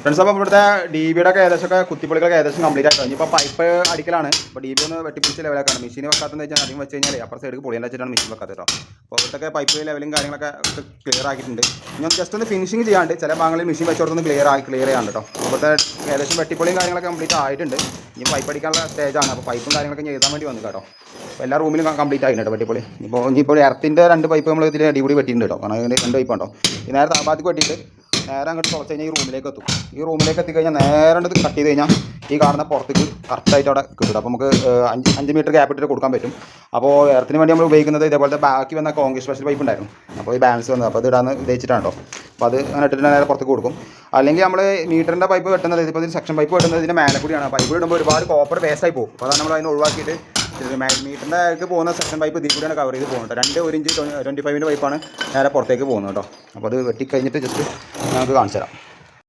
Friends, അപ്പോൾ ഇവിടുത്തെ D ബിയുടെ ഒക്കെ ഏകദേശമൊക്കെ കുത്തിപ്പൊളികളൊക്കെ ഏകദേശം കംപ്ലീറ്റ് ആയിട്ട് കഴിഞ്ഞു. ഇപ്പോൾ പൈപ്പ് അടിക്കലാണ്. ഇപ്പോൾ ഡി ബി ഒന്ന് വെട്ടിപ്പിടിച്ച് ലെവലാക്കാണ്. മെഷീൻ വെക്കാത്തതെന്ന് വെച്ചാൽ അധികം വെച്ച് കഴിഞ്ഞാൽ അപ്പുറത്തെ സൈഡിൽ പൊളിയാൻ വെച്ചിട്ടാണ് മെഷീൻ വെക്കാത്തത് കേട്ടോ. അപ്പോൾ ഇവിടുത്തെ പൈപ്പ് ലെവലും കാര്യങ്ങളൊക്കെ ക്ലിയർ ആക്കിയിട്ടുണ്ട്. ഞാൻ ജസ്റ്റ് ഒന്ന് ഫിനിഷിങ് ചെയ്യാണ്ട് ചില ഭാഗങ്ങളിൽ മെഷീൻ വെച്ചോടത്തൊന്ന് ക്ലിയർ ചെയ്യാണ്ട് കേട്ടോ. ഇവിടുത്തെ ഏകദേശം വെട്ടിപ്പൊളിയും കാര്യങ്ങളൊക്കെ കംപ്ലീറ്റ് ആയിട്ടുണ്ട്. ഇനി പൈപ്പ് അടിക്കാനുള്ള സ്റ്റേജാണ്. അപ്പോൾ പൈപ്പും കാര്യങ്ങളൊക്കെ എഴുതാൻ വേണ്ടി വന്നു കേട്ടോ. അപ്പോൾ എല്ലാ റൂമിലും കംപ്ലീറ്റ് ആയിട്ടുണ്ട് വെട്ടിപ്പൊളി. ഇനിയിപ്പോൾ എർത്തിൻ്റെ 2 പൈപ്പ് നമ്മൾ ഇതിൽ അടിപൊളി വെട്ടിയിട്ടുണ്ട് കേട്ടോ. കാരണം ഇതിൻ്റെ 2 പൈപ്പ് ഉണ്ടോ. ഈ നേരെ താപാത്തിക്ക് വെട്ടിയിട്ട് നേരെ അങ്ങോട്ട് തുറച്ച് കഴിഞ്ഞാൽ ഈ റൂമിലേക്ക് എത്തും. ഈ റൂമിലേക്ക് എത്തിക്കഴിഞ്ഞാൽ നേരെ കട്ട് ചെയ്ത് കഴിഞ്ഞാൽ ഈ കാണുന്ന പുറത്തേക്ക് കറക്റ്റായിട്ട് അവിടെ കിട്ടും. അപ്പോൾ നമുക്ക് 5 മീറ്റർ ഗ്യാപ്പ് ഇട്ടിട്ട് കൊടുക്കാൻ പറ്റും. അപ്പോൾ എർത്തിന് വേണ്ടി നമ്മൾ ഉപയോഗിക്കുന്നത് ഇതേപോലത്തെ ബാക്കി വന്ന കോൺക്രീറ്റ് സ്പെഷ്യൽ പൈപ്പ് ഉണ്ടായിരുന്നു. അപ്പോൾ ഈ ബാലൻസ് വന്നത് അപ്പോൾ അത് ഇടാന്ന് ഉദ്ദേശിച്ചിട്ടാണ് കേട്ടോ. അപ്പോൾ അത് അങ്ങനെ ഇട്ടിട്ട് നേരെ പുറത്തേക്ക് കൊടുക്കും. അല്ലെങ്കിൽ നമ്മൾ മീറ്ററിൻ്റെ പൈപ്പ് വെട്ടുന്നത് ഇപ്പോൾ ഇതിന് സെക്ഷൻ പൈപ്പ് വെട്ടുന്നത് ഇതിൻ്റെ മേലെ കൂടിയാണ്. പൈപ്പ് ഇടുമ്പോൾ ഒരുപാട് കോപ്പർ വേസ്റ്റായി പോകും. അപ്പോൾ അതാണ് നമ്മൾ അതിനെ ഒഴിവാക്കിയിട്ട് മീറ്ററിൻ്റെ ആൾക്ക് പോകുന്ന സെക്ഷൻ പൈപ്പ് ഇതിൽ കൂടിയാണ് കവർ ചെയ്ത് പോകുന്നത്. 1 ഇഞ്ച് 25 പൈപ്പാണ് നേരെ പുറത്തേക്ക് പോകുന്നത് കേട്ടോ. അപ്പോൾ അത് വെട്ടിക്കഴിഞ്ഞിട്ട് ജസ്റ്റ് നമുക്ക് കാണിച്ചു തരാം.